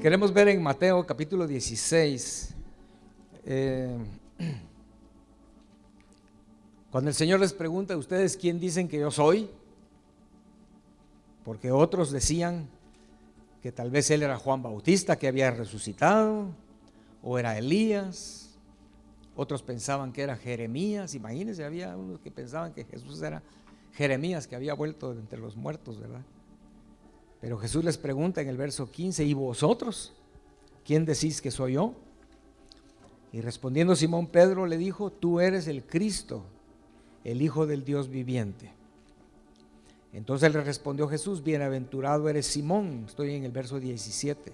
queremos ver en Mateo capítulo 16, cuando el Señor les pregunta a ustedes quién dicen que yo soy, porque otros decían que tal vez él era Juan Bautista que había resucitado, o era Elías, otros pensaban que era Jeremías. Imagínense, había unos que pensaban que Jesús era Jeremías que había vuelto de entre los muertos, ¿verdad? Pero Jesús les pregunta en el verso 15: ¿y vosotros? ¿Quién decís que soy yo? Y respondiendo Simón Pedro le dijo: tú eres el Cristo, el Hijo del Dios viviente. Entonces le respondió Jesús: bienaventurado eres Simón. Estoy en el verso 17.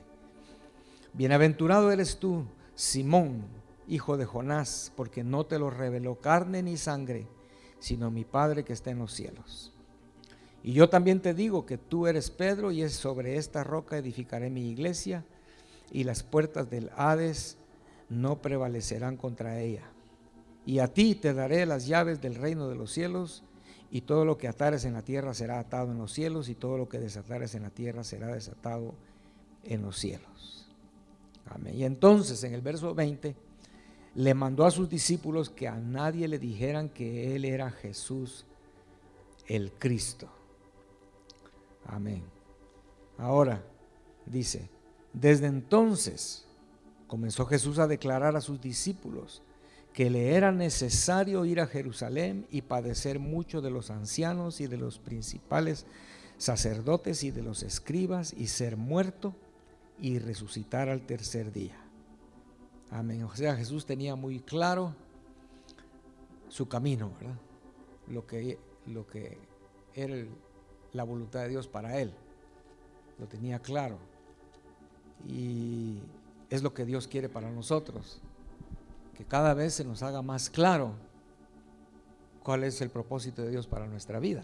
Bienaventurado eres tú, Simón, hijo de Jonás, porque no te lo reveló carne ni sangre, sino mi Padre que está en los cielos. Y yo también te digo que tú eres Pedro, y es sobre esta roca edificaré mi iglesia, y las puertas del Hades no prevalecerán contra ella. Y a ti te daré las llaves del reino de los cielos, y todo lo que atares en la tierra será atado en los cielos, y todo lo que desatares en la tierra será desatado en los cielos. Amén. Y entonces en el verso 20 le mandó a sus discípulos que a nadie le dijeran que él era Jesús el Cristo. Amén. Ahora dice: desde entonces comenzó Jesús a declarar a sus discípulos que le era necesario ir a Jerusalén y padecer mucho de los ancianos y de los principales sacerdotes y de los escribas, y ser muerto y resucitar al tercer día. Amén. O sea, Jesús tenía muy claro su camino, ¿verdad? Lo que era la voluntad de Dios para él, lo tenía claro, y es lo que Dios quiere para nosotros, que cada vez se nos haga más claro cuál es el propósito de Dios para nuestra vida,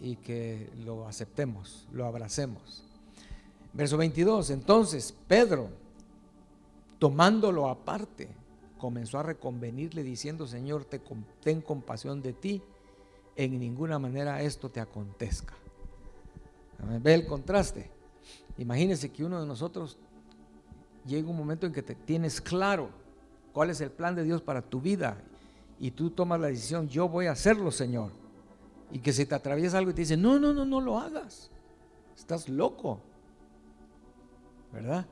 y que lo aceptemos, lo abracemos. Verso 22: entonces Pedro, tomándolo aparte, comenzó a reconvenirle diciendo: Señor, ten compasión de ti, en ninguna manera esto te acontezca. ¿Ve el contraste? Imagínense que uno de nosotros llega un momento en que te tienes claro cuál es el plan de Dios para tu vida, y tú tomas la decisión: yo voy a hacerlo, Señor, y que se te atraviesa algo y te dice: no lo hagas, estás loco, ¿verdad?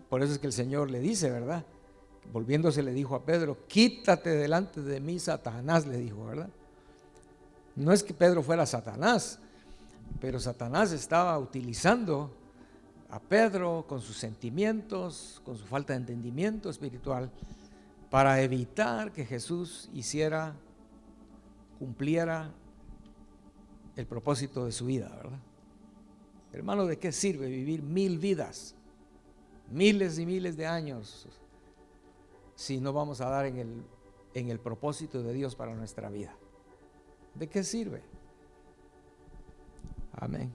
Por eso es que el Señor le dice, ¿verdad? Volviéndose le dijo a Pedro: quítate delante de mí, Satanás, le dijo, ¿verdad? No es que Pedro fuera Satanás, pero Satanás estaba utilizando a Pedro con sus sentimientos, con su falta de entendimiento espiritual, para evitar que Jesús cumpliera el propósito de su vida, ¿verdad? Hermano, ¿de qué sirve vivir 1000 vidas, miles y miles de años, si no vamos a dar en el propósito de Dios para nuestra vida? ¿De qué sirve? Amén.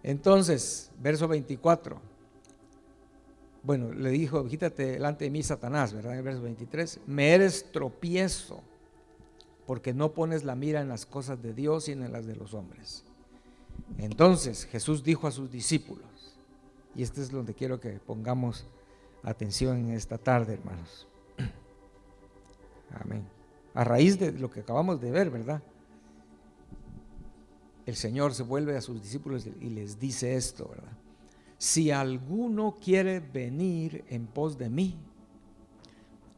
Entonces, verso 24. Bueno, le dijo: quítate delante de mí, Satanás, ¿verdad? En el verso 23: me eres tropiezo, porque no pones la mira en las cosas de Dios, sino en las de los hombres. Entonces Jesús dijo a sus discípulos, y este es donde quiero que pongamos atención en esta tarde, hermanos. Amén. A raíz de lo que acabamos de ver, ¿verdad? El Señor se vuelve a sus discípulos y les dice esto, ¿verdad? Si alguno quiere venir en pos de mí,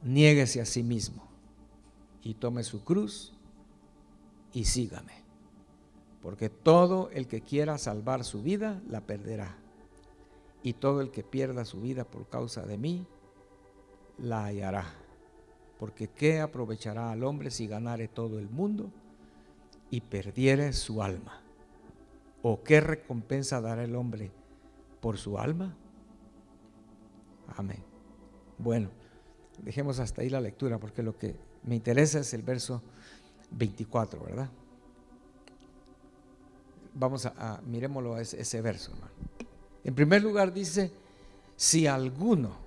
niéguese a sí mismo y tome su cruz y sígame. Porque todo el que quiera salvar su vida, la perderá. Y todo el que pierda su vida por causa de mí, la hallará. Porque ¿qué aprovechará al hombre si ganare todo el mundo y perdiere su alma? ¿O qué recompensa dará el hombre por su alma? Amén. Bueno, dejemos hasta ahí la lectura, porque lo que me interesa es el verso 24, ¿verdad? Vamos miremoslo a ese verso, hermano. En primer lugar dice: si alguno.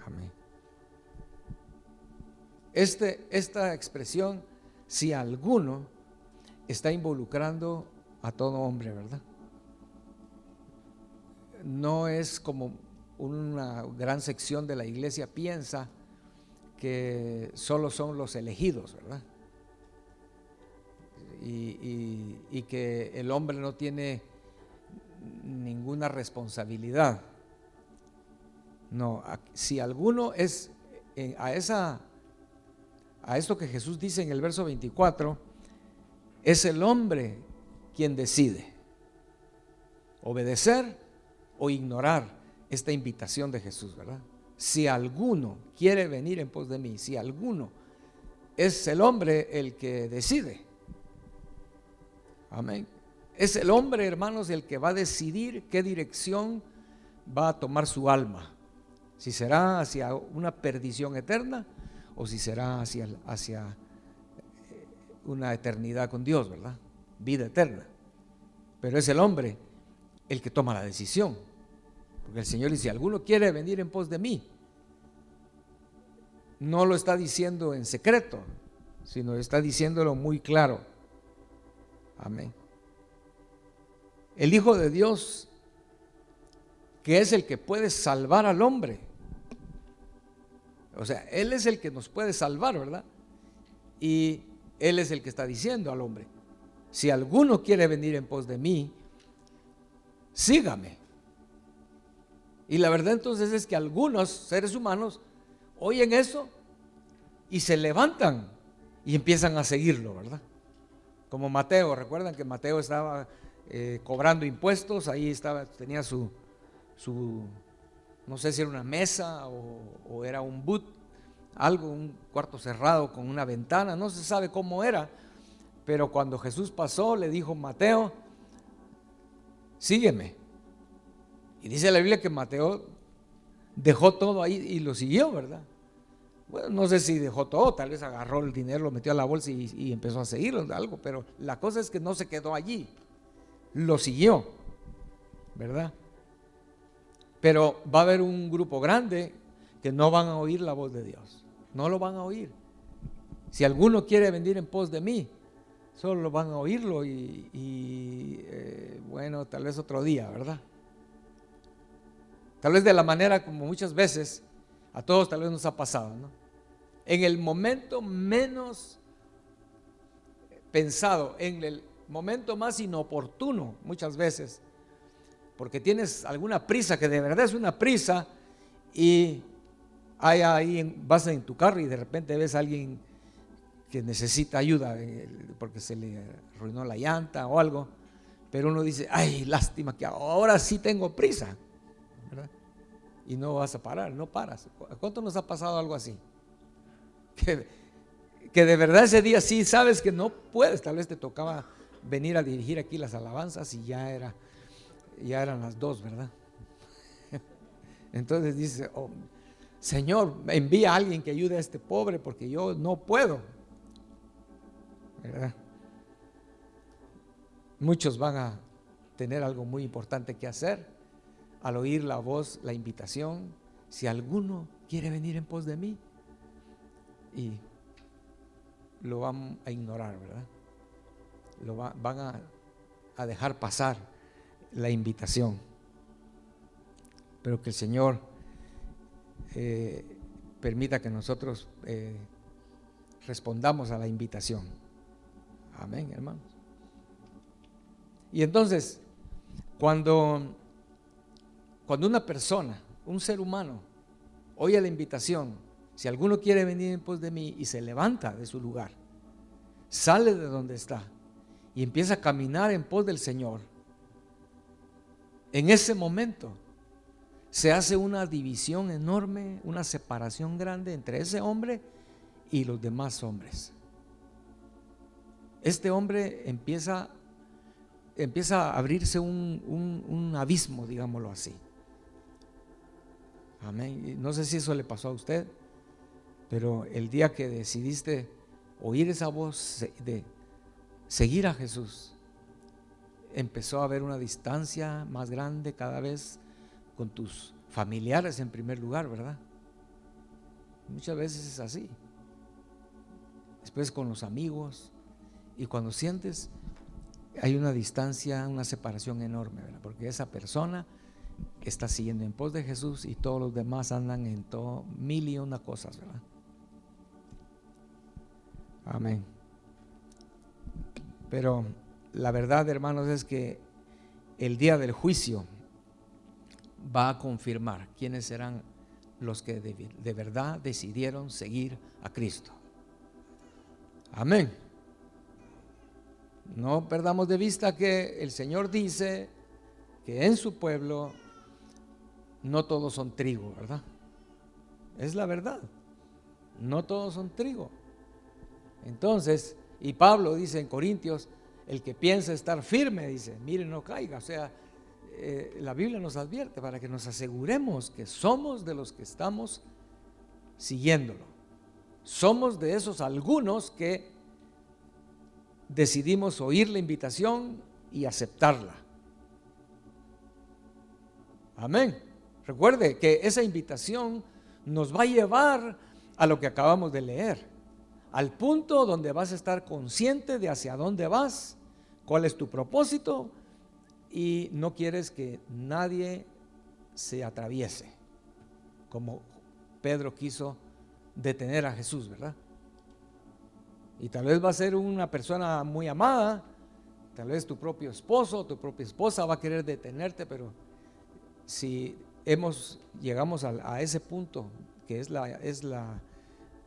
Amén. Esta expresión, si alguno, está involucrando a todo hombre, ¿verdad? No es como una gran sección de la iglesia piensa que solo son los elegidos, ¿verdad? Y que el hombre no tiene ninguna responsabilidad. No, si alguno es a esto que Jesús dice en el verso 24, es el hombre quien decide obedecer o ignorar esta invitación de Jesús, ¿verdad? Si alguno quiere venir en pos de mí, si alguno, es el hombre el que decide. Amén. Es el hombre, hermanos, el que va a decidir qué dirección va a tomar su alma. Si será hacia una perdición eterna o si será hacia una eternidad con Dios, ¿verdad? Vida eterna. Pero es el hombre el que toma la decisión. Porque el Señor dice, si alguno quiere venir en pos de mí, no lo está diciendo en secreto, sino está diciéndolo muy claro. Amén. El Hijo de Dios, que es el que puede salvar al hombre, o sea, Él es el que nos puede salvar, ¿verdad? Y Él es el que está diciendo al hombre, si alguno quiere venir en pos de mí, sígame. Y la verdad entonces es que algunos seres humanos oyen eso y se levantan y empiezan a seguirlo, ¿verdad? Como Mateo, recuerdan que Mateo estaba cobrando impuestos, ahí estaba, tenía su no sé si era una mesa o era un booth, algo, un cuarto cerrado con una ventana, no se sabe cómo era, pero cuando Jesús pasó le dijo, Mateo, sígueme. Y dice la Biblia que Mateo dejó todo ahí y lo siguió, ¿verdad? Bueno, no sé si dejó todo, tal vez agarró el dinero, lo metió a la bolsa y empezó a seguirlo, algo, pero la cosa es que no se quedó allí, lo siguió, ¿verdad? Pero va a haber un grupo grande que no van a oír la voz de Dios, no lo van a oír. Si alguno quiere venir en pos de mí, solo van a oírlo bueno, tal vez otro día, ¿verdad? Tal vez de la manera como muchas veces a todos tal vez nos ha pasado, ¿no? En el momento menos pensado, en el momento más inoportuno muchas veces, porque tienes alguna prisa que de verdad es una prisa y vas en tu carro y de repente ves a alguien que necesita ayuda porque se le arruinó la llanta o algo, pero uno dice, ay, lástima que ahora sí tengo prisa, ¿verdad? Y no vas a parar, no paras. ¿A cuánto nos ha pasado algo así? Que de verdad ese día sí sabes que no puedes, tal vez te tocaba venir a dirigir aquí las alabanzas y ya eran las 2, ¿verdad? Entonces dice, oh, Señor, envía a alguien que ayude a este pobre porque yo no puedo, ¿verdad? Muchos van a tener algo muy importante que hacer al oír la voz, la invitación, si alguno quiere venir en pos de mí, y lo van a ignorar, ¿verdad? Van a dejar pasar la invitación. Pero que el Señor permita que nosotros respondamos a la invitación. Amén, hermanos. Y entonces, cuando una persona, un ser humano, oye la invitación, si alguno quiere venir en pos de mí, y se levanta de su lugar, sale de donde está y empieza a caminar en pos del Señor, en ese momento se hace una división enorme, una separación grande entre ese hombre y los demás hombres. Este hombre empieza a abrirse un abismo, digámoslo así. Amén. No sé si eso le pasó a usted, pero el día que decidiste oír esa voz de seguir a Jesús, empezó a haber una distancia más grande cada vez con tus familiares en primer lugar, ¿verdad? Muchas veces es así. Después con los amigos, y cuando sientes hay una distancia, una separación enorme, ¿verdad? Porque esa persona está siguiendo en pos de Jesús y todos los demás andan en todo mil y una cosas, ¿verdad? Amén. Pero la verdad, hermanos, es que el día del juicio va a confirmar quiénes serán los que de verdad decidieron seguir a Cristo. Amén. No perdamos de vista que el Señor dice que en su pueblo no todos son trigo, ¿verdad? Es la verdad. No todos son trigo. Entonces, y Pablo dice en Corintios, el que piensa estar firme, dice, mire, no caiga. O sea, la Biblia nos advierte para que nos aseguremos que somos de los que estamos siguiéndolo. Somos de esos algunos que decidimos oír la invitación y aceptarla. Amén. Recuerde que esa invitación nos va a llevar a lo que acabamos de leer, al punto donde vas a estar consciente de hacia dónde vas, cuál es tu propósito, y no quieres que nadie se atraviese, como Pedro quiso detener a Jesús, ¿verdad? Y tal vez va a ser una persona muy amada, tal vez tu propio esposo, tu propia esposa va a querer detenerte, pero si llegamos a ese punto, que es lo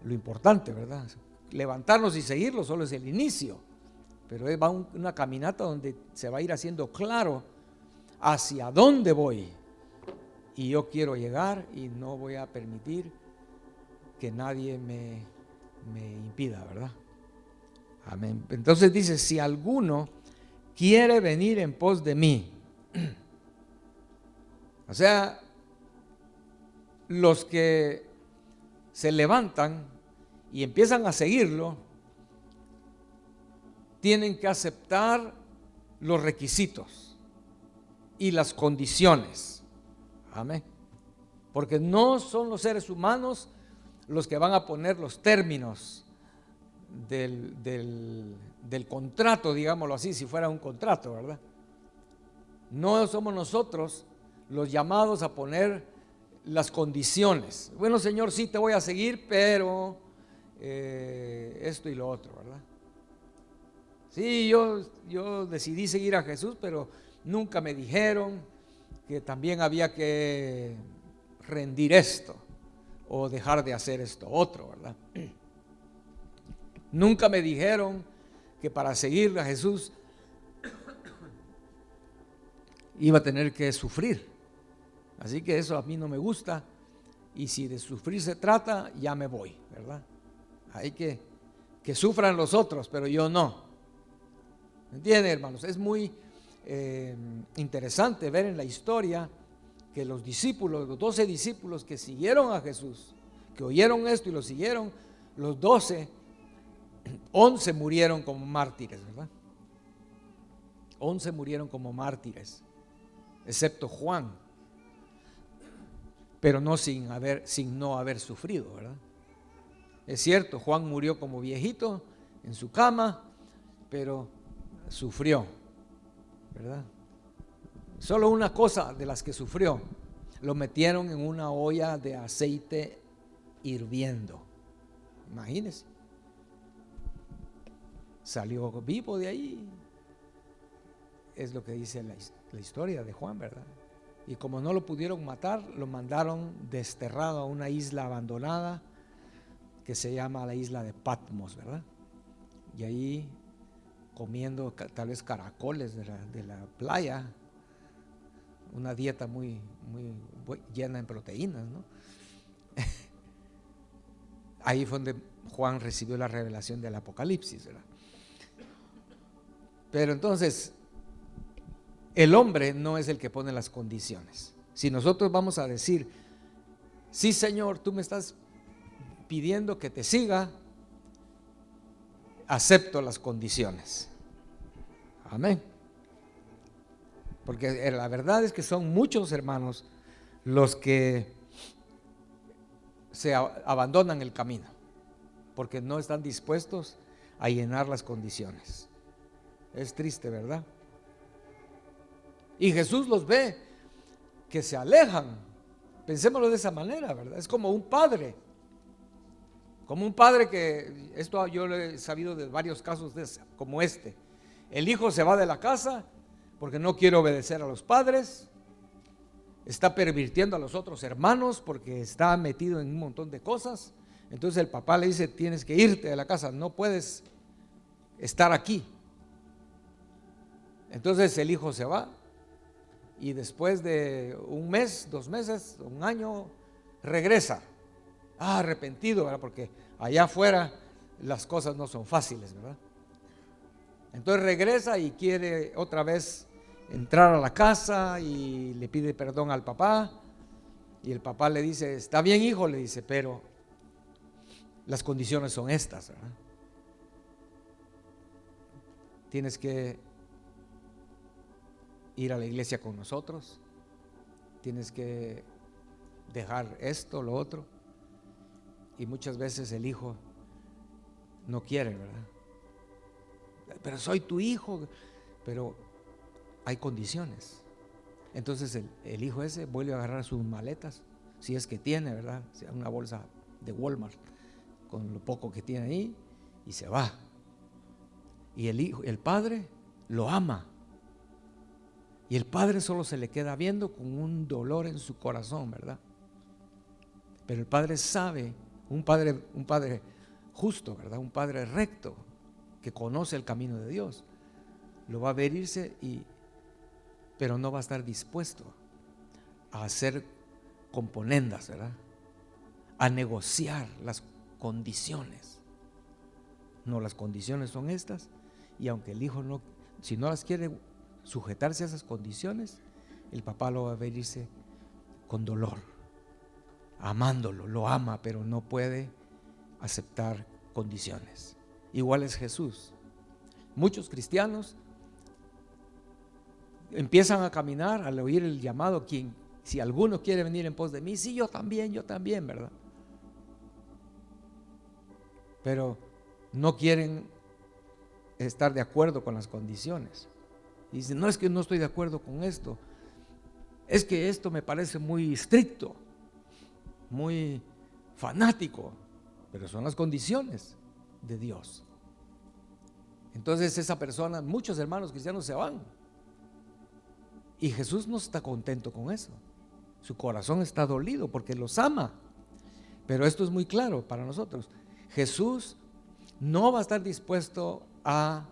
importante, ¿verdad? Levantarnos y seguirlo solo es el inicio, pero va una caminata donde se va a ir haciendo claro hacia dónde voy, y yo quiero llegar y no voy a permitir que nadie me impida, ¿verdad? Amén. Entonces dice, si alguno quiere venir en pos de mí, o sea, los que se levantan y empiezan a seguirlo, tienen que aceptar los requisitos y las condiciones. Amén. Porque no son los seres humanos los que van a poner los términos del contrato, digámoslo así, si fuera un contrato, ¿verdad? No somos nosotros los llamados a poner las condiciones. Bueno, Señor, sí te voy a seguir, pero esto y lo otro, ¿verdad? Sí, yo decidí seguir a Jesús, pero nunca me dijeron que también había que rendir esto o dejar de hacer esto otro, ¿verdad? Nunca me dijeron que para seguir a Jesús iba a tener que sufrir. Así que eso a mí no me gusta, y si de sufrir se trata, ya me voy, ¿verdad? Hay que sufran los otros, pero yo no. ¿Entienden, hermanos? Es muy interesante ver en la historia que los discípulos, los 12 discípulos que siguieron a Jesús, que oyeron esto y lo siguieron, los 12, 11 murieron como mártires, ¿verdad? 11 murieron como mártires, excepto Juan, pero no sin no haber sufrido, ¿verdad? Es cierto, Juan murió como viejito en su cama, pero sufrió, ¿verdad? Solo una cosa de las que sufrió, lo metieron en una olla de aceite hirviendo. Imagínense. Salió vivo de ahí. Es lo que dice la historia de Juan, ¿verdad? Y como no lo pudieron matar, lo mandaron desterrado a una isla abandonada que se llama la isla de Patmos, ¿verdad? Y ahí comiendo tal vez caracoles de la playa, una dieta muy llena en proteínas, ¿no? Ahí fue donde Juan recibió la revelación del Apocalipsis, ¿verdad? Pero entonces, el hombre no es el que pone las condiciones. Si nosotros vamos a decir, sí, Señor, tú me estás pidiendo que te siga, acepto las condiciones. Amén. Porque la verdad es que son muchos, hermanos, los que se abandonan el camino porque no están dispuestos a llenar las condiciones. Es triste, ¿verdad? Y Jesús los ve que se alejan. Pensémoslo de esa manera, ¿verdad? Es como un padre. Como un padre que, esto yo lo he sabido de varios casos como este. El hijo se va de la casa porque no quiere obedecer a los padres. Está pervirtiendo a los otros hermanos porque está metido en un montón de cosas. Entonces el papá le dice, tienes que irte de la casa, no puedes estar aquí. Entonces el hijo se va y después de un mes, 2 meses, un año, regresa. Arrepentido, ¿verdad? Porque allá afuera las cosas no son fáciles, ¿verdad? Entonces regresa y quiere otra vez entrar a la casa y le pide perdón al papá. Y el papá le dice, está bien, hijo, le dice, pero las condiciones son estas, ¿verdad? Tienes que ir a la iglesia con nosotros, tienes que dejar esto, lo otro. Y muchas veces el hijo no quiere, ¿verdad? Pero soy tu hijo, pero hay condiciones. Entonces el hijo ese vuelve a agarrar sus maletas, si es que tiene, ¿verdad? Sea una bolsa de Walmart con lo poco que tiene ahí, y se va. Y el padre lo ama. Y el padre solo se le queda viendo con un dolor en su corazón, ¿verdad? Pero el padre sabe, un padre justo, ¿verdad? Un padre recto que conoce el camino de Dios, lo va a ver irse, pero no va a estar dispuesto a hacer componendas, ¿verdad? A negociar las condiciones. No, las condiciones son estas, y aunque el hijo no, si no las quiere sujetarse a esas condiciones, el papá lo va a ver irse con dolor, amándolo, lo ama, pero no puede aceptar condiciones. Igual es Jesús. Muchos cristianos empiezan a caminar al oír el llamado, si alguno quiere venir en pos de mí, sí, yo también, ¿verdad? Pero no quieren estar de acuerdo con las condiciones. Y dicen, no, es que no estoy de acuerdo con esto, es que esto me parece muy estricto, muy fanático, pero son las condiciones de Dios. Entonces esa persona, muchos hermanos cristianos se van, y Jesús no está contento con eso. Su corazón está dolido porque los ama. Pero esto es muy claro para nosotros. Jesús no va a estar dispuesto a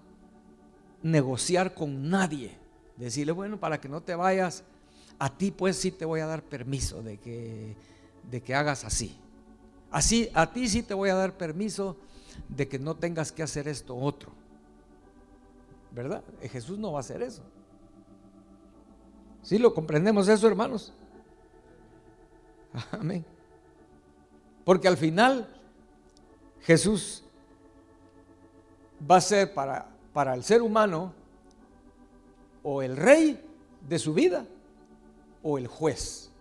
negociar con nadie, decirle, bueno, para que no te vayas, a ti pues sí te voy a dar permiso de que hagas así, a ti sí te voy a dar permiso de que no tengas que hacer esto otro, ¿verdad? Jesús no va a hacer eso. ¿Sí lo comprendemos eso, hermanos? Amén. Porque al final Jesús va a ser para el ser humano o el rey de su vida o el juez.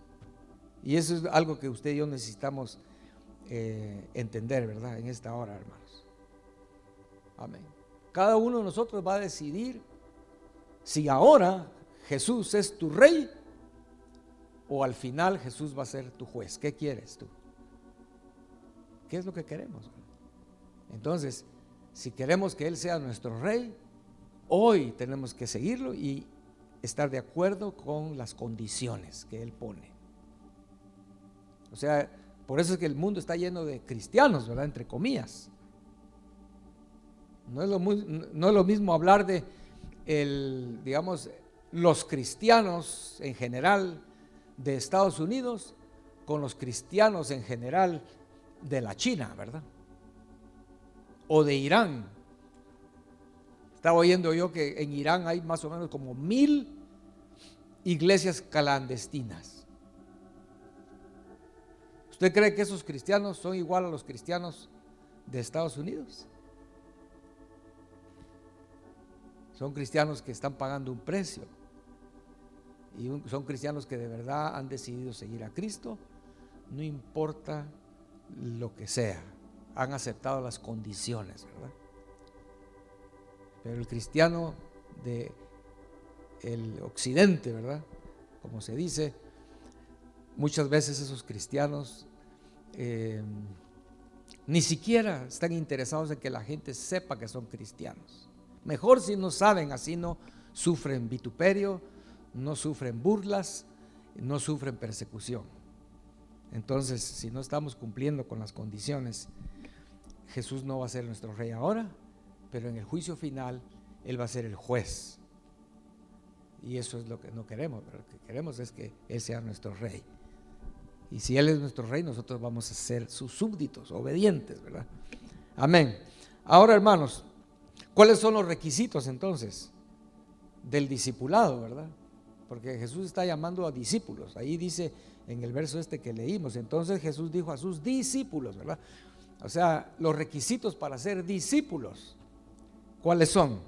Y eso es algo que usted y yo necesitamos entender, ¿verdad? En esta hora, hermanos. Amén. Cada uno de nosotros va a decidir si ahora Jesús es tu rey o al final Jesús va a ser tu juez. ¿Qué quieres tú? ¿Qué es lo que queremos? Entonces, si queremos que Él sea nuestro rey, hoy tenemos que seguirlo y estar de acuerdo con las condiciones que Él pone. O sea, por eso es que el mundo está lleno de cristianos, ¿verdad? Entre comillas. No es lo mismo hablar de digamos, los cristianos en general de Estados Unidos con los cristianos en general de la China, ¿verdad? O de Irán. Estaba oyendo yo que en Irán hay más o menos como 1000 iglesias clandestinas. ¿Usted cree que esos cristianos son igual a los cristianos de Estados Unidos? Son cristianos que están pagando un precio y son cristianos que de verdad han decidido seguir a Cristo, no importa lo que sea, han aceptado las condiciones, ¿verdad? Pero el cristiano de el occidente, ¿verdad? Como se dice, muchas veces esos cristianos ni siquiera están interesados en que la gente sepa que son cristianos. Mejor si no saben, así no sufren vituperio, no sufren burlas, no sufren persecución. Entonces, si no estamos cumpliendo con las condiciones, Jesús no va a ser nuestro rey ahora, pero en el juicio final Él va a ser el juez. Y eso es lo que no queremos, pero lo que queremos es que Él sea nuestro rey. Y si Él es nuestro rey, nosotros vamos a ser sus súbditos, obedientes, ¿verdad? Amén. Ahora, hermanos, ¿cuáles son los requisitos entonces del discipulado, verdad? Porque Jesús está llamando a discípulos. Ahí dice en el verso que leímos, entonces Jesús dijo a sus discípulos, ¿verdad? O sea, los requisitos para ser discípulos, ¿cuáles son?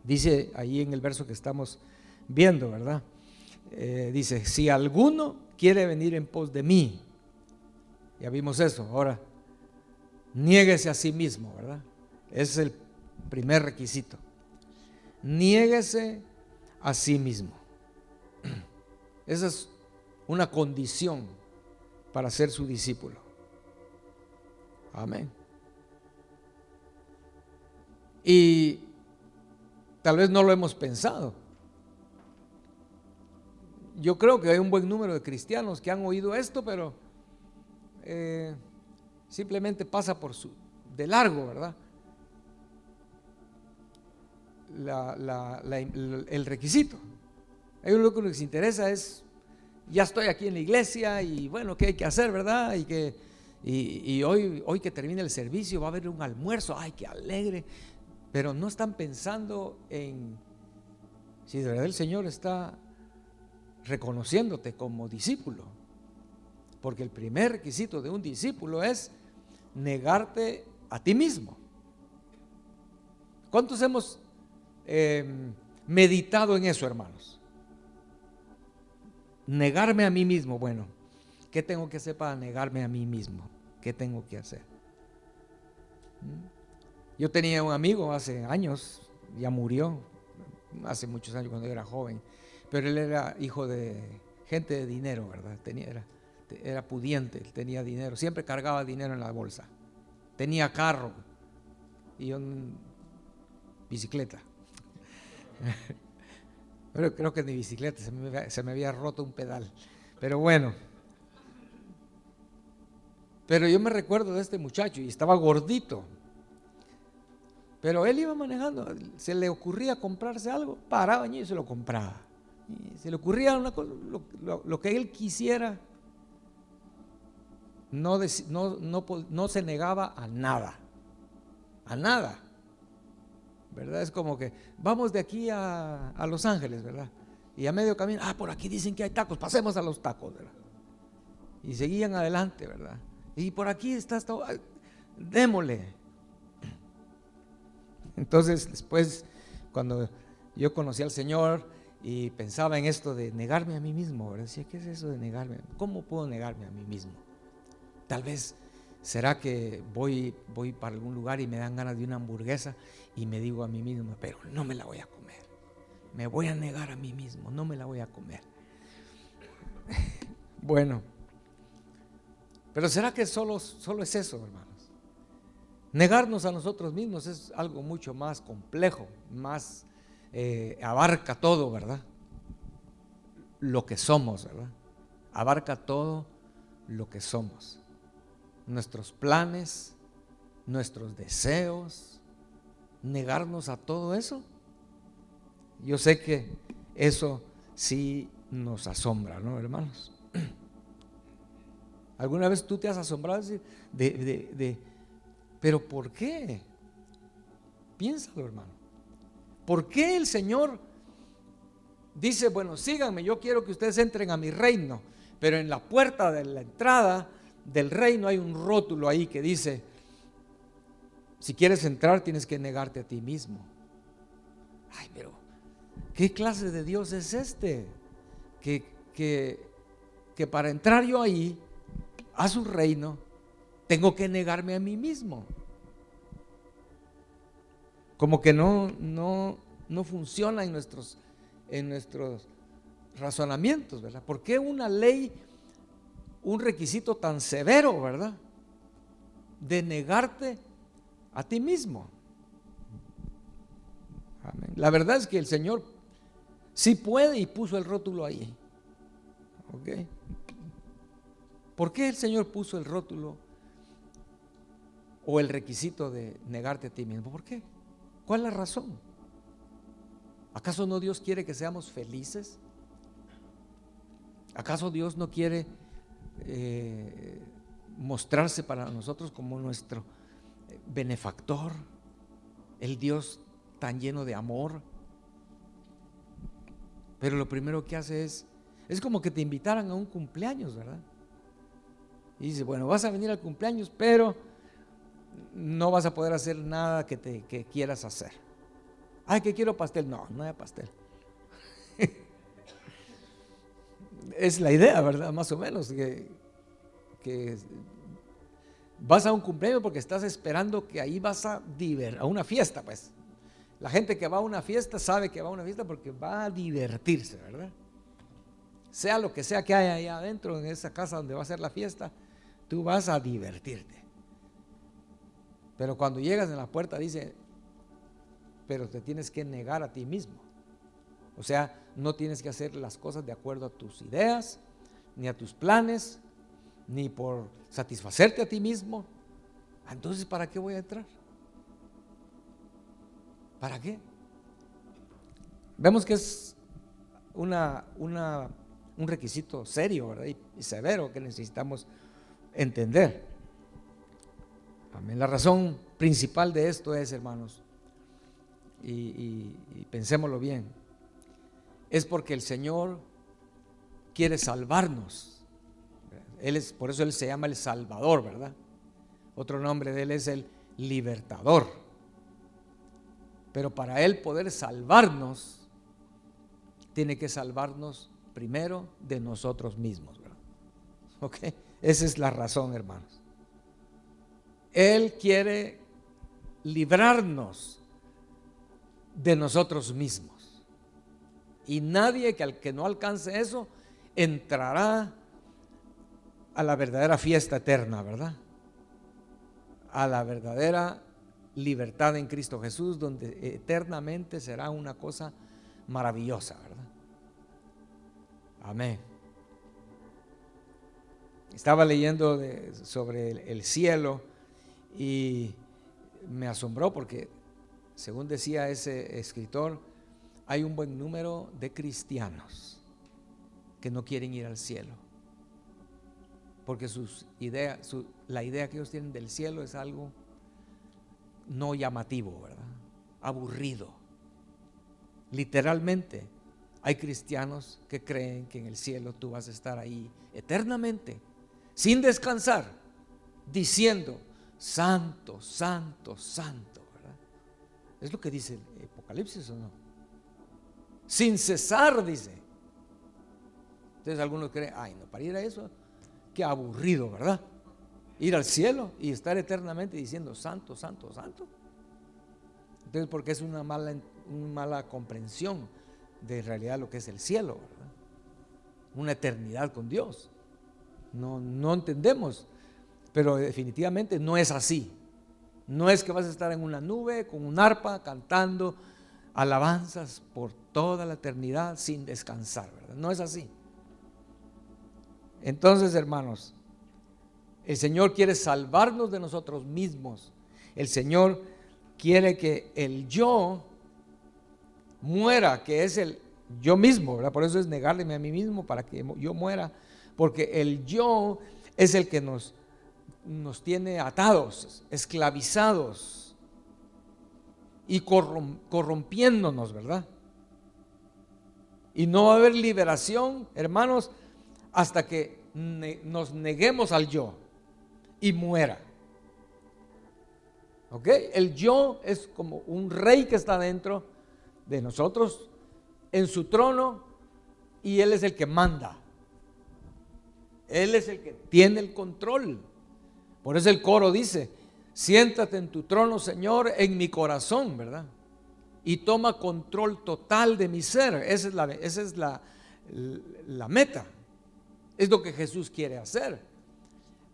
Dice ahí en el verso que estamos viendo, ¿verdad? Dice, si alguno quiere venir en pos de mí, ya vimos eso, ahora, niéguese a sí mismo, ¿verdad? Ese es el primer requisito. Niéguese a sí mismo. Esa es una condición para ser su discípulo. Amén. Y tal vez no lo hemos pensado. Yo creo que hay un buen número de cristianos que han oído esto, pero simplemente pasa de largo, ¿verdad? El requisito. A ellos lo que les interesa es, ya estoy aquí en la iglesia y bueno, ¿qué hay que hacer, verdad? Y hoy que termine el servicio va a haber un almuerzo, ¡ay, qué alegre! Pero no están pensando en si de verdad el Señor está reconociéndote como discípulo, porque el primer requisito de un discípulo es negarte a ti mismo. ¿Cuántos hemos meditado en eso, hermanos? Negarme a mí mismo. Bueno, ¿qué tengo que hacer para negarme a mí mismo? ¿Qué tengo que hacer? Yo tenía un amigo hace años, ya murió, hace muchos años cuando yo era joven, pero él era hijo de gente de dinero, ¿verdad? Era pudiente, tenía dinero, siempre cargaba dinero en la bolsa, tenía carro y yo bicicleta. Pero creo que en mi bicicleta se me había roto un pedal, pero bueno. Pero yo me recuerdo de este muchacho y estaba gordito, pero él iba manejando, se le ocurría comprarse algo, paraba y se lo compraba. Y se le ocurría una cosa, lo que él quisiera, no se negaba a nada, ¿verdad? Es como que vamos de aquí a Los Ángeles, ¿verdad? Y a medio camino, por aquí dicen que hay tacos, pasemos a los tacos, ¿verdad? Y seguían adelante, ¿verdad? Y por aquí está todo, démosle. Entonces después, cuando yo conocí al Señor y pensaba en esto de negarme a mí mismo, ¿verdad? Decía, ¿qué es eso de negarme? ¿Cómo puedo negarme a mí mismo? Tal vez, ¿será que voy para algún lugar y me dan ganas de una hamburguesa y me digo a mí mismo, pero no me la voy a comer? Me voy a negar a mí mismo, no me la voy a comer. Bueno, pero ¿será que solo es eso, hermanos? Negarnos a nosotros mismos es algo mucho más complejo, más abarca todo, ¿verdad? Lo que somos, ¿verdad? Abarca todo lo que somos. Nuestros planes, nuestros deseos, negarnos a todo eso. Yo sé que eso sí nos asombra, ¿no, hermanos? ¿Alguna vez tú te has asombrado pero ¿por qué? Piénsalo, hermano. ¿Por qué el Señor dice, bueno, síganme, yo quiero que ustedes entren a mi reino? Pero en la puerta de la entrada del reino hay un rótulo ahí que dice, si quieres entrar tienes que negarte a ti mismo. Ay, pero ¿qué clase de Dios es este? Que para entrar yo ahí, a su reino, tengo que negarme a mí mismo. Como que no no funciona en nuestros razonamientos, ¿verdad? ¿Por qué una ley, un requisito tan severo, ¿verdad? De negarte a ti mismo. Amén. La verdad es que el Señor sí puede y puso el rótulo ahí. ¿Ok? ¿Por qué el Señor puso el rótulo o el requisito de negarte a ti mismo? ¿Por qué? ¿Cuál es la razón? ¿Acaso no Dios quiere que seamos felices? ¿Acaso Dios no quiere mostrarse para nosotros como nuestro benefactor? El Dios tan lleno de amor. Pero lo primero que hace es como que te invitaran a un cumpleaños, ¿verdad? Y dice, bueno, vas a venir al cumpleaños, pero no vas a poder hacer nada que quieras hacer. Ay, que quiero pastel. No, no hay pastel. Es la idea, ¿verdad? Más o menos, que vas a un cumpleaños porque estás esperando que ahí vas a una fiesta, pues. La gente que va a una fiesta sabe que va a una fiesta porque va a divertirse, ¿verdad? Sea lo que sea que haya ahí adentro, en esa casa donde va a ser la fiesta, tú vas a divertirte. Pero cuando llegas en la puerta dice, pero te tienes que negar a ti mismo. O sea, no tienes que hacer las cosas de acuerdo a tus ideas, ni a tus planes, ni por satisfacerte a ti mismo. Entonces, ¿para qué voy a entrar? ¿Para qué? Vemos que es un requisito serio, ¿verdad? Y severo que necesitamos entender. Amén. La razón principal de esto es, hermanos, y pensémoslo bien, es porque el Señor quiere salvarnos. Por eso Él se llama el Salvador, ¿verdad? Otro nombre de Él es el Libertador. Pero para Él poder salvarnos, tiene que salvarnos primero de nosotros mismos, ¿verdad? ¿Ok? Esa es la razón, hermanos. Él quiere librarnos de nosotros mismos. Y nadie que no alcance eso entrará a la verdadera fiesta eterna, ¿verdad? A la verdadera libertad en Cristo Jesús, donde eternamente será una cosa maravillosa, ¿verdad? Amén. Estaba leyendo sobre el cielo y me asombró porque, según decía ese escritor, hay un buen número de cristianos que no quieren ir al cielo, porque la idea que ellos tienen del cielo es algo no llamativo, ¿verdad? Aburrido. Literalmente, hay cristianos que creen que en el cielo tú vas a estar ahí eternamente, sin descansar, diciendo, santo, santo, santo, ¿verdad? Es lo que dice el Apocalipsis, ¿o no? Sin cesar, dice. Entonces algunos creen, ay, no, para ir a eso, qué aburrido, ¿verdad? Ir al cielo y estar eternamente diciendo santo, santo, santo. Entonces, porque es una mala comprensión de realidad lo que es el cielo, ¿verdad? Una eternidad con Dios. No entendemos, pero definitivamente no es así. No es que vas a estar en una nube con un arpa cantando alabanzas por toda la eternidad sin descansar, ¿verdad? No es así. Entonces, hermanos, el Señor quiere salvarnos de nosotros mismos. El Señor quiere que el yo muera, que es el yo mismo, ¿verdad? Por eso es negarme a mí mismo para que yo muera, porque el yo es el que nos tiene atados, esclavizados y corrompiéndonos, ¿verdad? Y no va a haber liberación, hermanos, hasta que nos neguemos al yo y muera. ¿Ok? El yo es como un rey que está dentro de nosotros en su trono y él es el que manda. Él es el que tiene el control. Por eso el coro dice, siéntate en tu trono, Señor, en mi corazón, ¿verdad? y toma control total de mi ser. Esa es la meta. Es lo que Jesús quiere hacer.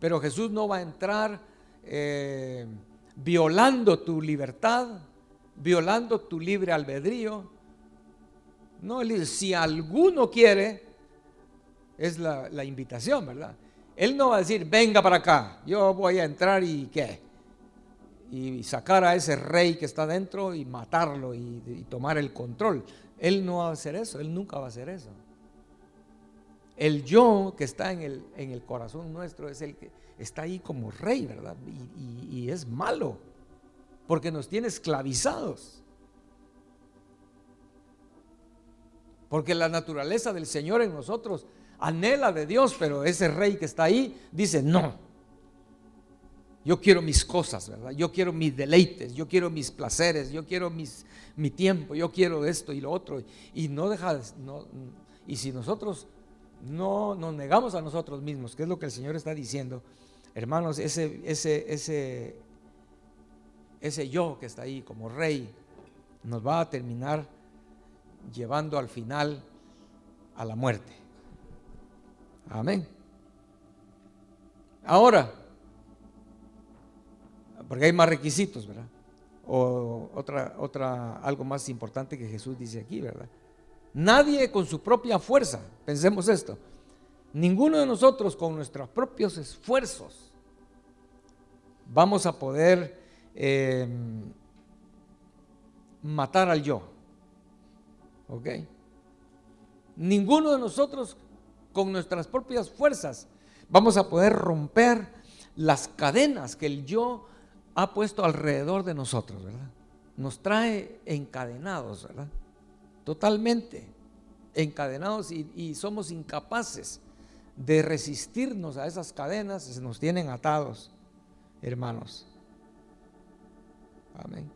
Pero Jesús no va a entrar violando tu libertad, violando tu libre albedrío. No, él dice, si alguno quiere, es la invitación, ¿verdad? Él no va a decir, venga para acá, yo voy a entrar y ¿qué? Y sacar a ese rey que está dentro y matarlo y tomar el control. Él no va a hacer eso, él nunca va a hacer eso. El yo que está en el corazón nuestro es el que está ahí como rey, ¿verdad? Y es malo, porque nos tiene esclavizados. Porque la naturaleza del Señor en nosotros anhela de Dios, pero ese rey que está ahí dice, no, yo quiero mis cosas, ¿verdad? Yo quiero mis deleites, yo quiero mis placeres, yo quiero mi tiempo, yo quiero esto y lo otro. Y no deja, y si nosotros no nos negamos a nosotros mismos, que es lo que el Señor está diciendo, hermanos, ese yo que está ahí como rey nos va a terminar llevando al final a la muerte. Amén. Ahora, porque hay más requisitos, ¿verdad? O algo más importante que Jesús dice aquí, ¿verdad? Nadie con su propia fuerza, pensemos esto, ninguno de nosotros con nuestros propios esfuerzos vamos a poder matar al yo. ¿Ok? Ninguno de nosotros con nuestras propias fuerzas vamos a poder romper las cadenas que el yo ha puesto alrededor de nosotros, ¿verdad? Nos trae encadenados, ¿verdad? Totalmente encadenados y somos incapaces de resistirnos a esas cadenas, se nos tienen atados, hermanos. Amén.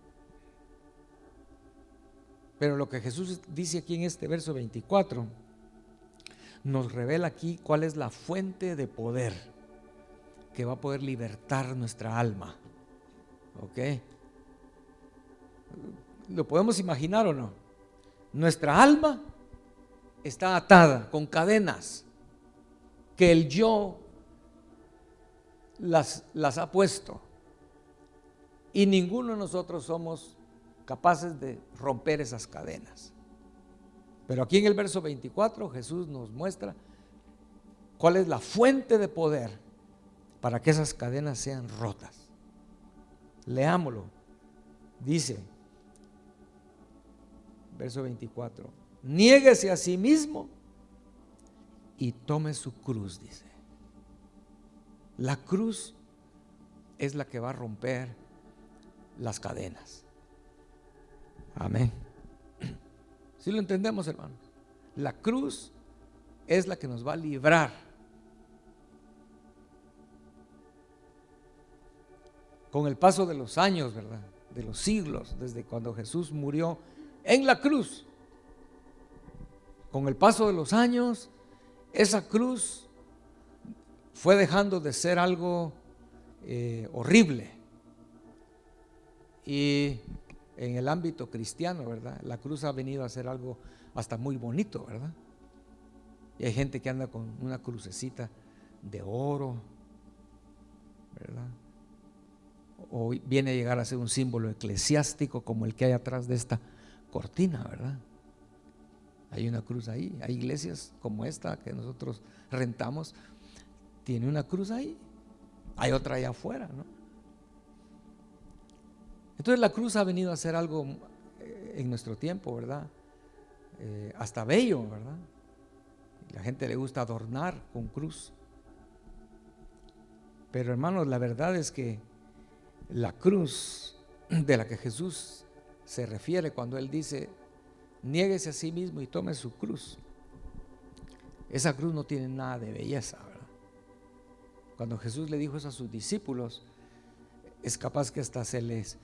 Pero lo que Jesús dice aquí en este verso 24 nos revela aquí cuál es la fuente de poder que va a poder libertar nuestra alma. ¿Ok? ¿Lo podemos imaginar o no? Nuestra alma está atada con cadenas que el yo las ha puesto, y ninguno de nosotros somos capaces de romper esas cadenas. Pero aquí en el verso 24 Jesús nos muestra cuál es la fuente de poder para que esas cadenas sean rotas. Leámoslo. Dice, verso 24, niéguese a sí mismo y tome su cruz, dice. La cruz es la que va a romper las cadenas. Amén. ¿Sí lo entendemos, hermanos? La cruz es la que nos va a librar. Con el paso de los años, ¿verdad? De los siglos, desde cuando Jesús murió en la cruz. Con el paso de los años, esa cruz fue dejando de ser algo horrible. Y en el ámbito cristiano, ¿verdad? La cruz ha venido a ser algo hasta muy bonito, ¿verdad? Y hay gente que anda con una crucecita de oro, ¿verdad? O viene a llegar a ser un símbolo eclesiástico como el que hay atrás de esta cortina, ¿verdad? Hay una cruz ahí. Hay iglesias como esta que nosotros rentamos, tiene una cruz ahí. Hay otra allá afuera, ¿no? Entonces la cruz ha venido a ser algo en nuestro tiempo, ¿verdad? Hasta bello, ¿verdad? La gente le gusta adornar con cruz. Pero hermanos, la verdad es que la cruz de la que Jesús se refiere cuando Él dice, niéguese a sí mismo y tome su cruz, esa cruz no tiene nada de belleza, ¿verdad? Cuando Jesús le dijo eso a sus discípulos, es capaz que hasta se les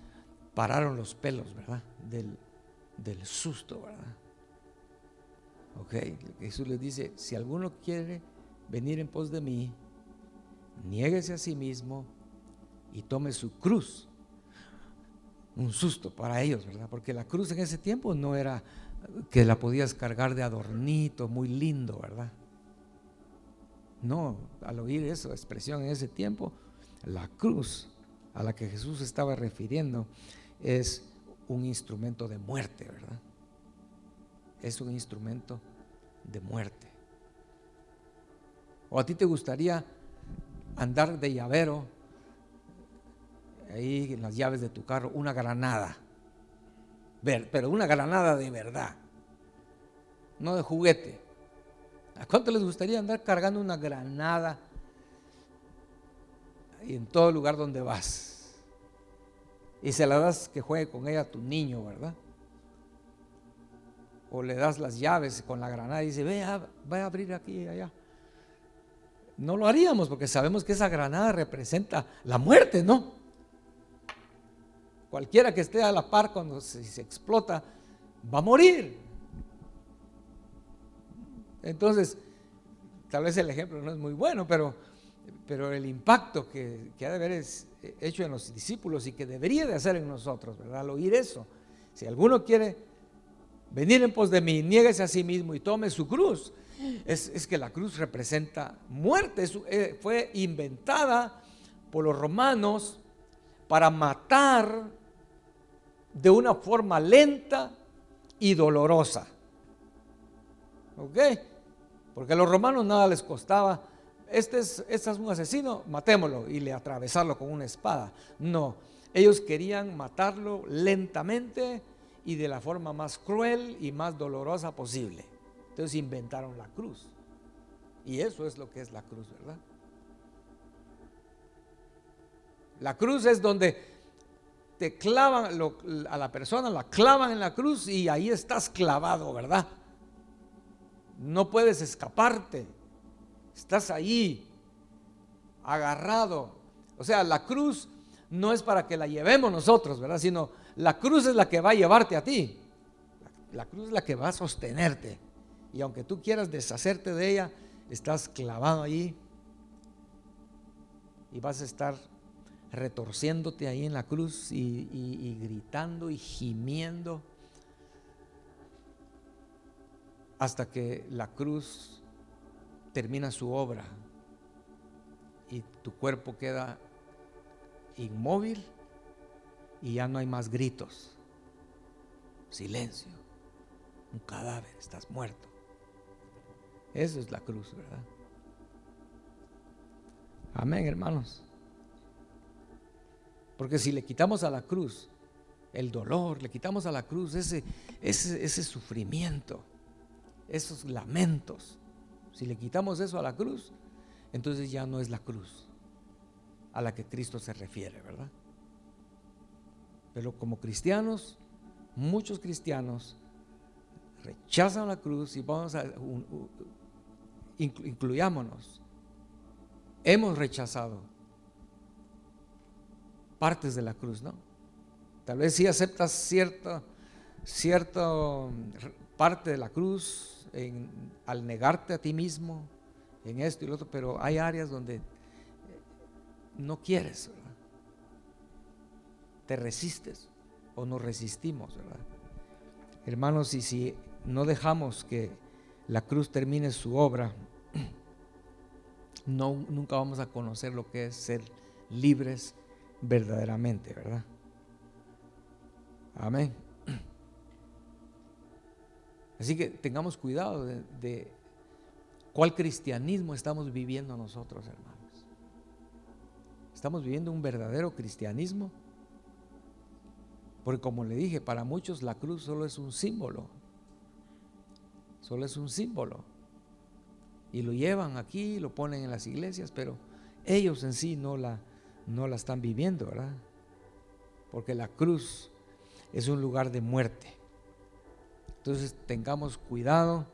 pararon los pelos, ¿verdad? Del susto, ¿verdad? Ok, Jesús les dice, si alguno quiere venir en pos de mí, niéguese a sí mismo y tome su cruz. un susto para ellos, ¿verdad? Porque la cruz en ese tiempo no era que la podías cargar de adornito, muy lindo, ¿verdad? No, al oír esa expresión en ese tiempo, la cruz a la que Jesús estaba refiriendo es un instrumento de muerte, ¿verdad? Es un instrumento de muerte. ¿O a ti te gustaría andar de llavero, ahí en las llaves de tu carro, una granada? Pero una granada de verdad, no de juguete. ¿A cuánto les gustaría andar cargando una granada en todo lugar donde vas? Y se la das que juegue con ella a tu niño, ¿verdad? O le das las llaves con la granada y dice, vaya a abrir aquí y allá. No lo haríamos porque sabemos que esa granada representa la muerte, ¿no? Cualquiera que esté a la par cuando se explota va a morir. Entonces, tal vez el ejemplo no es muy bueno, pero el impacto que ha de haber hecho en los discípulos y que debería de hacer en nosotros, ¿verdad? Al oír eso, si alguno quiere venir en pos de mí, niéguese a sí mismo y tome su cruz. Es que la cruz representa muerte. Fue inventada por los romanos para matar de una forma lenta y dolorosa. ¿Ok? Porque a los romanos nada les costaba, este es un asesino, matémoslo y le atravesarlo con una espada. No, ellos querían matarlo lentamente y de la forma más cruel y más dolorosa posible. Entonces inventaron la cruz. Y eso es lo que es la cruz, ¿verdad? La cruz es donde te clavan a la persona, la clavan en la cruz y ahí estás clavado, ¿verdad? No puedes escaparte, estás ahí agarrado. O sea, la cruz no es para que la llevemos nosotros, ¿verdad? Sino la cruz es la que va a llevarte a ti. La cruz es la que va a sostenerte. Y aunque tú quieras deshacerte de ella, estás clavado ahí y vas a estar retorciéndote ahí en la cruz y gritando y gimiendo hasta que la cruz termina su obra y tu cuerpo queda inmóvil y ya no hay más gritos, silencio, un cadáver, estás muerto. Eso es la cruz, ¿verdad? Amén, hermanos. Porque si le quitamos a la cruz el dolor, le quitamos a la cruz ese sufrimiento, esos lamentos, si le quitamos eso a la cruz, entonces ya no es la cruz a la que Cristo se refiere, ¿verdad? Pero como cristianos, muchos cristianos rechazan la cruz y vamos a incluyámonos. Hemos rechazado partes de la cruz, ¿no? Tal vez sí aceptas cierta parte de la cruz al negarte a ti mismo en esto y lo otro, pero hay áreas donde no quieres, ¿verdad? Te resistes o nos resistimos, ¿verdad? Hermanos, y si no dejamos que la cruz termine su obra, nunca vamos a conocer lo que es ser libres verdaderamente, ¿verdad? Amén. Así que tengamos cuidado de cuál cristianismo estamos viviendo nosotros, hermanos. ¿Estamos viviendo un verdadero cristianismo? Porque como le dije, para muchos la cruz solo es un símbolo. Solo es un símbolo. Y lo llevan aquí, lo ponen en las iglesias, pero ellos en sí no la están viviendo, ¿verdad? Porque la cruz es un lugar de muerte. Entonces tengamos cuidado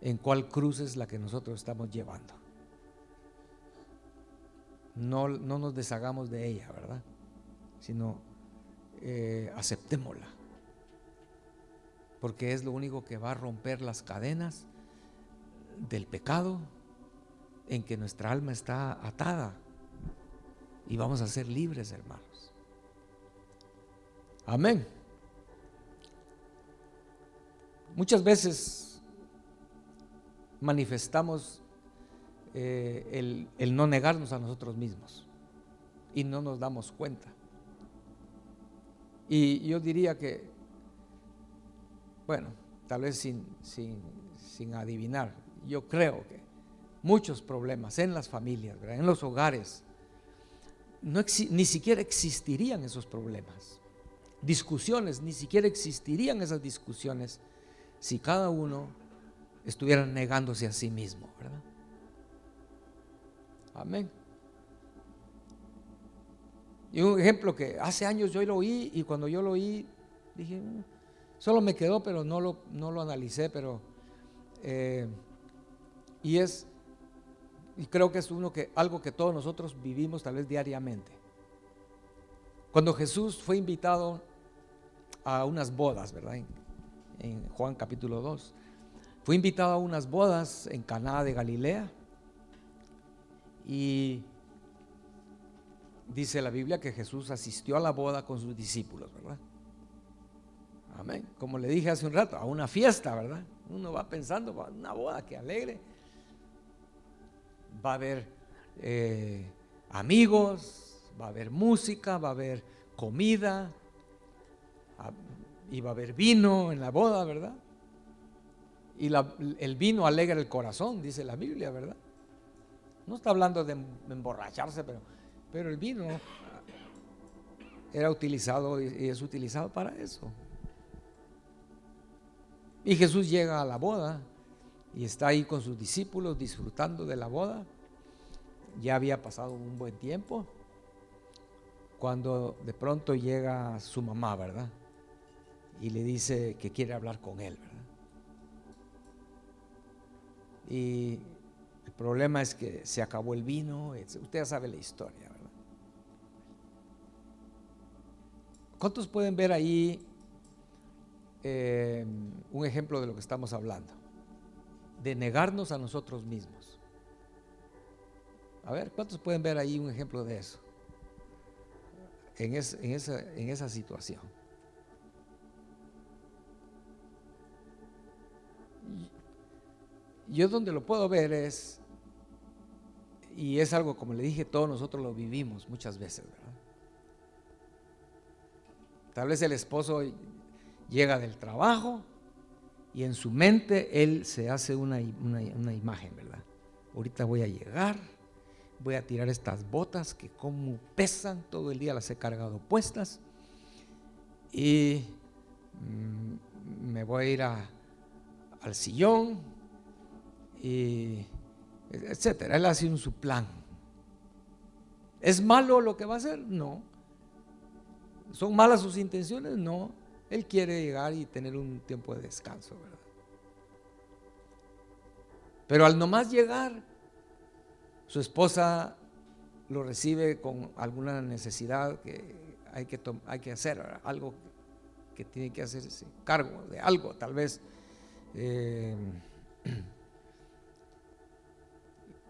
en cuál cruz es la que nosotros estamos llevando. No nos deshagamos de ella, ¿verdad? Sino aceptémosla. Porque es lo único que va a romper las cadenas del pecado en que nuestra alma está atada. Y vamos a ser libres, hermanos. Amén. Muchas veces manifestamos el no negarnos a nosotros mismos y no nos damos cuenta. Y yo diría que, bueno, tal vez sin adivinar, yo creo que muchos problemas en las familias, ¿verdad?, en los hogares, ni siquiera existirían esos problemas. Discusiones, ni siquiera existirían esas discusiones si cada uno estuviera negándose a sí mismo, ¿verdad? Amén. Y un ejemplo que hace años yo lo oí, y cuando yo lo oí dije, solo me quedó, pero no lo analicé, pero y creo que es algo que todos nosotros vivimos tal vez diariamente. Cuando Jesús fue invitado a unas bodas, ¿verdad?, en Juan capítulo 2, fue invitado a unas bodas en Caná de Galilea, y dice la Biblia que Jesús asistió a la boda con sus discípulos, ¿verdad? Amén. Como le dije hace un rato, a una fiesta, ¿verdad? Uno va pensando, una boda, que alegre. Va a haber amigos, va a haber música, va a haber comida, y va a haber vino en la boda, ¿verdad? Y el vino alegra el corazón, dice la Biblia, ¿verdad? No está hablando de emborracharse, pero el vino era utilizado y es utilizado para eso. Y Jesús llega a la boda y está ahí con sus discípulos disfrutando de la boda. Ya había pasado un buen tiempo cuando de pronto llega su mamá, ¿verdad?, y le dice que quiere hablar con él, ¿verdad? Y el problema es que se acabó el vino. Usted ya sabe la historia, ¿verdad? ¿Cuántos pueden ver ahí un ejemplo de lo que estamos hablando? De negarnos a nosotros mismos. A ver, ¿cuántos pueden ver ahí un ejemplo de eso? En esa situación. Yo donde lo puedo ver y es algo, como le dije, todos nosotros lo vivimos muchas veces, ¿verdad? Tal vez el esposo llega del trabajo y en su mente él se hace una imagen, ¿verdad? Ahorita voy a llegar, voy a tirar estas botas que como pesan, todo el día las he cargado puestas, y me voy a ir al sillón, y etcétera. Él hace su plan. ¿Es malo lo que va a hacer? No. ¿Son malas sus intenciones? No. Él quiere llegar y tener un tiempo de descanso, ¿verdad? Pero al nomás llegar, su esposa lo recibe con alguna necesidad que hay que hacer, ¿verdad? Algo que tiene que hacerse cargo de algo, tal vez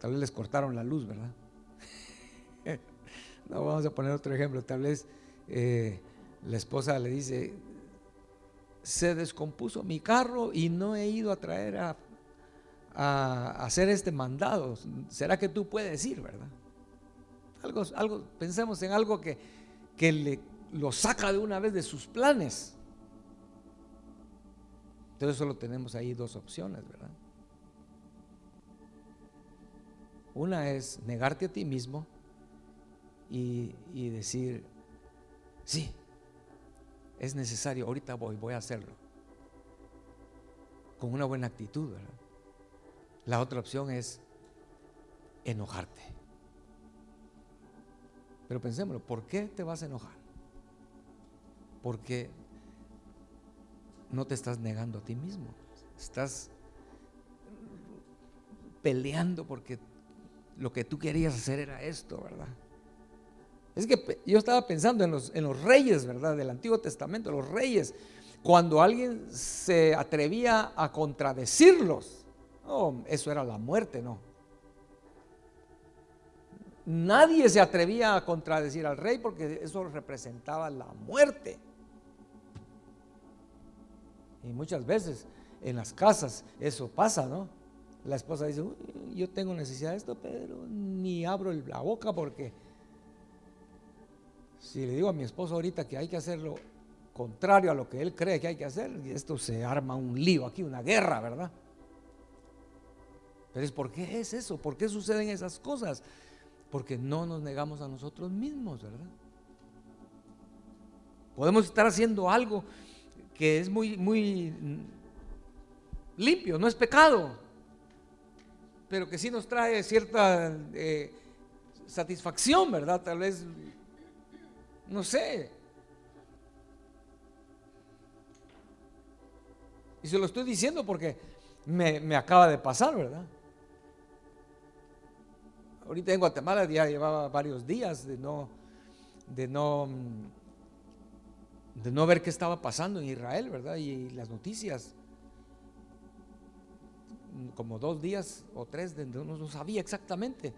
les cortaron la luz, ¿verdad? No, vamos a poner otro ejemplo. Tal vez la esposa le dice, se descompuso mi carro y no he ido a traer a hacer este mandado. ¿Será que tú puedes ir, verdad? Algo, pensemos en algo que lo saca de una vez de sus planes. Entonces solo tenemos ahí dos opciones, ¿verdad? Una es negarte a ti mismo y decir, sí, es necesario, ahorita voy a hacerlo, con una buena actitud, ¿verdad? La otra opción es enojarte. Pero pensémoslo, ¿por qué te vas a enojar? Porque no te estás negando a ti mismo, estás peleando porque lo que tú querías hacer era esto, ¿verdad? Es que yo estaba pensando en los reyes, ¿verdad?, del Antiguo Testamento, los reyes, cuando alguien se atrevía a contradecirlos, oh, eso era la muerte, ¿no? Nadie se atrevía a contradecir al rey porque eso representaba la muerte. Y muchas veces en las casas eso pasa, ¿no? La esposa dice: "Uy, yo tengo necesidad de esto, pero ni abro la boca, porque si le digo a mi esposo ahorita que hay que hacer lo contrario a lo que él cree que hay que hacer, y esto se arma un lío aquí, una guerra, ¿verdad?" Pero ¿por qué es eso? ¿Por qué suceden esas cosas? Porque no nos negamos a nosotros mismos, ¿verdad? Podemos estar haciendo algo que es muy limpio, no es pecado, pero que sí nos trae cierta satisfacción, ¿verdad? Tal vez, no sé. Y se lo estoy diciendo porque me acaba de pasar, ¿verdad? Ahorita en Guatemala ya llevaba varios días de no ver qué estaba pasando en Israel, ¿verdad? Y las noticias, como 2 días o 3, no sabía exactamente.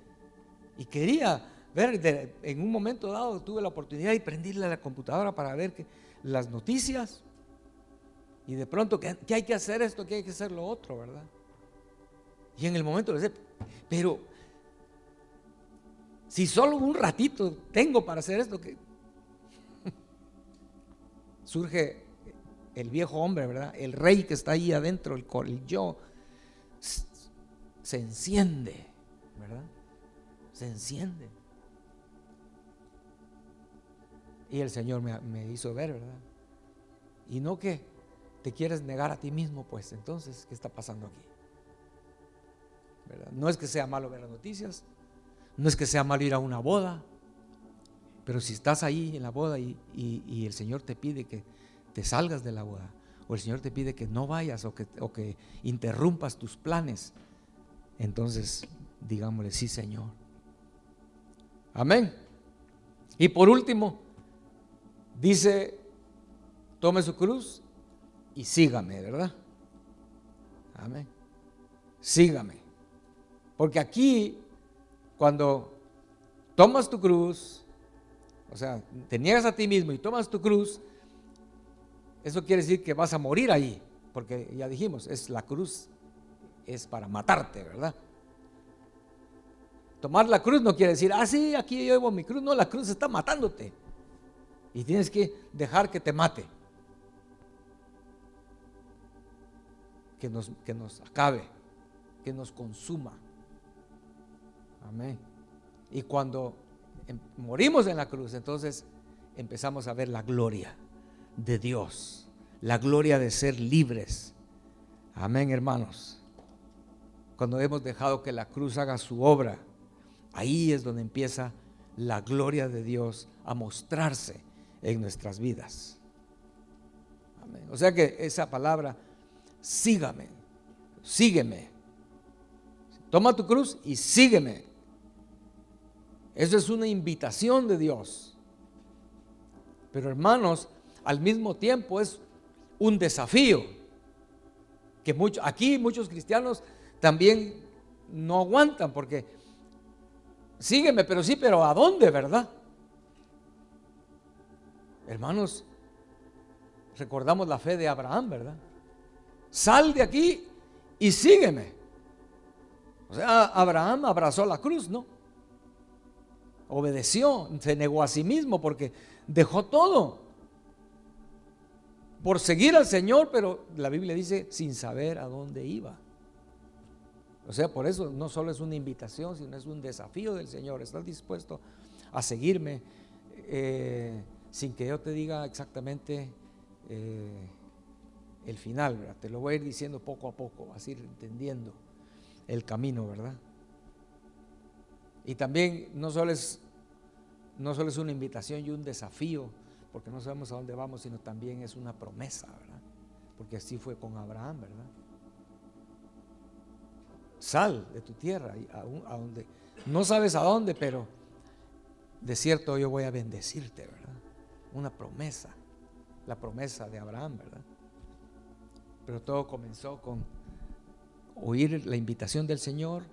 Y quería ver, en un momento dado tuve la oportunidad de prenderle a la computadora para ver las noticias. Y de pronto, que hay que hacer esto, que hay que hacer lo otro, ¿verdad? Y en el momento le decía: pero si solo un ratito tengo para hacer esto, que surge el viejo hombre, ¿verdad? El rey que está ahí adentro, el yo, se enciende, ¿verdad? Se enciende. Y el Señor me hizo ver, ¿verdad? Y no que te quieres negar a ti mismo, pues entonces, ¿qué está pasando aquí? ¿Verdad? No es que sea malo ver las noticias, no es que sea malo ir a una boda, pero si estás ahí en la boda y el Señor te pide que te salgas de la boda, o el Señor te pide que no vayas, o que interrumpas tus planes, entonces digámosle: sí, Señor. Amén. Y por último dice: tome su cruz y sígame, ¿verdad? Amén. Sígame. Porque aquí, cuando tomas tu cruz, o sea, te niegas a ti mismo y tomas tu cruz, eso quiere decir que vas a morir ahí, porque ya dijimos, la cruz es para matarte, ¿verdad? Tomar la cruz no quiere decir: ah, sí, aquí yo llevo mi cruz. No, la cruz está matándote y tienes que dejar que te mate, que nos acabe, que nos consuma. Amén. Y cuando morimos en la cruz, entonces empezamos a ver la gloria de Dios, la gloria de ser libres. Amén, hermanos. Cuando hemos dejado que la cruz haga su obra, ahí es donde empieza la gloria de Dios a mostrarse en nuestras vidas. Amén. O sea que esa palabra: sígame, sígueme, toma tu cruz y sígueme, eso es una invitación de Dios. Pero, hermanos, al mismo tiempo es un desafío que aquí muchos cristianos también no aguantan, porque sígueme, pero sí, pero ¿a dónde, verdad? Hermanos, recordamos la fe de Abraham, ¿verdad? Sal de aquí y sígueme. O sea, Abraham abrazó la cruz, ¿no? Obedeció, se negó a sí mismo porque dejó todo por seguir al Señor, pero la Biblia dice: sin saber a dónde iba. O sea, por eso no solo es una invitación, sino es un desafío del Señor. ¿Estás dispuesto a seguirme sin que yo te diga exactamente el final, ¿verdad? Te lo voy a ir diciendo poco a poco, vas a ir entendiendo el camino, ¿verdad? Y también no solo es una invitación y un desafío, porque no sabemos a dónde vamos, sino también es una promesa, ¿verdad? Porque así fue con Abraham, ¿verdad? Sal de tu tierra a donde no sabes a dónde, pero de cierto yo voy a bendecirte, ¿verdad? Una promesa, la promesa de Abraham, ¿verdad? Pero todo comenzó con oír la invitación del Señor,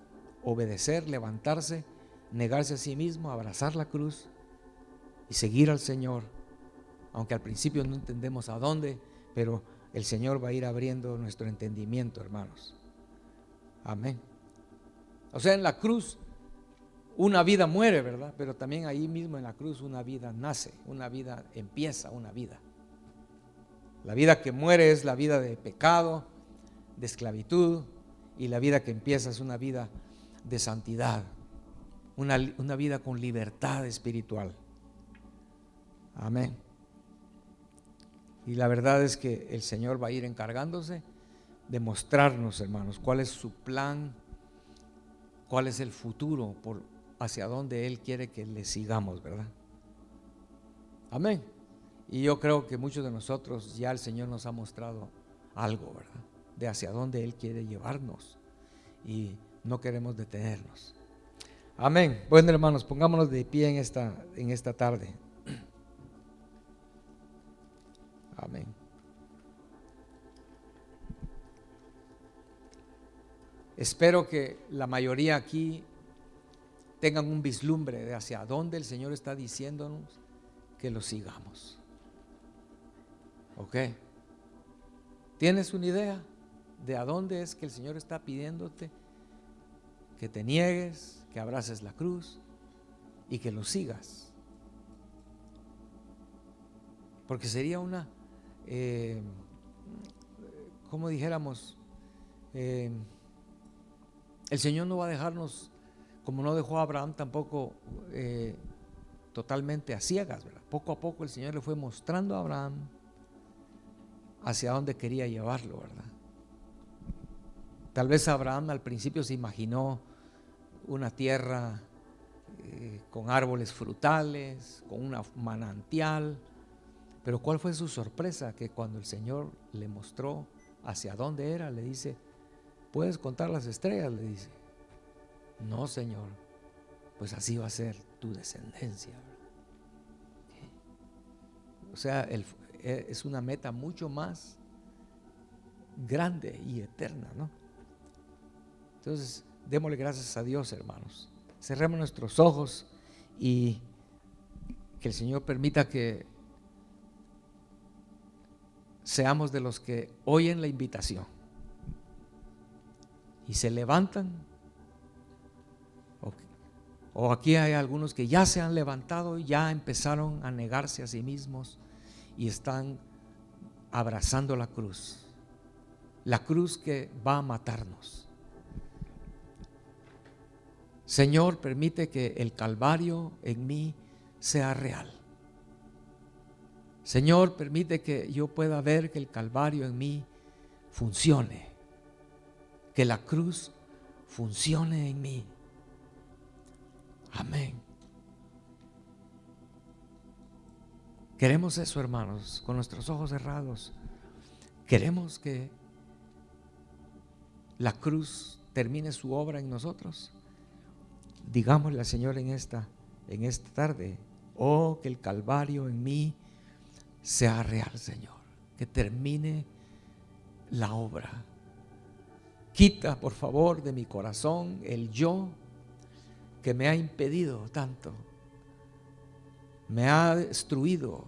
obedecer, levantarse, negarse a sí mismo, abrazar la cruz y seguir al Señor, aunque al principio no entendemos a dónde, pero el Señor va a ir abriendo nuestro entendimiento, hermanos. Amén. O sea, en la cruz una vida muere, ¿verdad? Pero también ahí mismo en la cruz una vida nace, una vida empieza, una vida. La vida que muere es la vida de pecado, de esclavitud, y la vida que empieza es una vida de santidad, una vida con libertad espiritual. Amén. Y la verdad es que el Señor va a ir encargándose de mostrarnos, hermanos, cuál es su plan, cuál es el futuro hacia donde Él quiere que le sigamos, ¿verdad? Amén. Y yo creo que muchos de nosotros ya el Señor nos ha mostrado algo, ¿verdad? De hacia dónde Él quiere llevarnos, y no queremos detenernos. Amén. Bueno, hermanos, pongámonos de pie en esta tarde. Amén. Espero que la mayoría aquí tengan un vislumbre de hacia dónde el Señor está diciéndonos que lo sigamos. ¿Ok? ¿Tienes una idea de a dónde es que el Señor está pidiéndote que te niegues, que abraces la cruz y que lo sigas? Porque sería como dijéramos, el Señor no va a dejarnos, como no dejó a Abraham tampoco, totalmente a ciegas, ¿verdad? Poco a poco el Señor le fue mostrando a Abraham hacia dónde quería llevarlo, ¿verdad? Tal vez Abraham al principio se imaginó una tierra con árboles frutales, con un manantial, pero ¿cuál fue su sorpresa? Que cuando el Señor le mostró hacia dónde era, le dice: ¿puedes contar las estrellas? Le dice. No, Señor, pues así va a ser tu descendencia. O sea, es una meta mucho más grande y eterna, ¿no? Entonces, démosle gracias a Dios, hermanos. Cerremos nuestros ojos y que el Señor permita que seamos de los que oyen la invitación y se levantan. O aquí hay algunos que ya se han levantado y ya empezaron a negarse a sí mismos y están abrazando la cruz que va a matarnos. Señor, permite que el Calvario en mí sea real. Señor, permite que yo pueda ver que el Calvario en mí funcione, que la cruz funcione en mí. Amén. Queremos eso, hermanos, con nuestros ojos cerrados. Queremos que la cruz termine su obra en nosotros. Digámosle al Señor en esta tarde: oh, que el Calvario en mí sea real, Señor, que termine la obra. Quita, por favor, de mi corazón el yo que me ha impedido tanto, me ha destruido,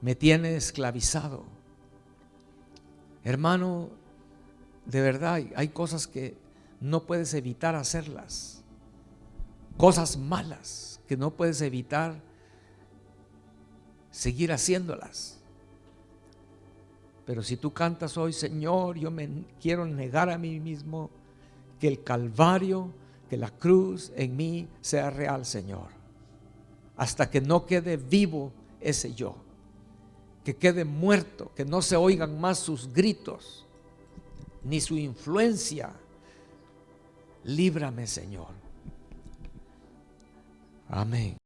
me tiene esclavizado. Hermano, de verdad hay cosas que no puedes evitar hacerlas, cosas malas que no puedes evitar seguir haciéndolas. Pero si tú cantas hoy: Señor, yo me quiero negar a mí mismo, que el Calvario, que la cruz en mí sea real, Señor, hasta que no quede vivo ese yo, que quede muerto, que no se oigan más sus gritos ni su influencia. Líbrame, Señor. Amén.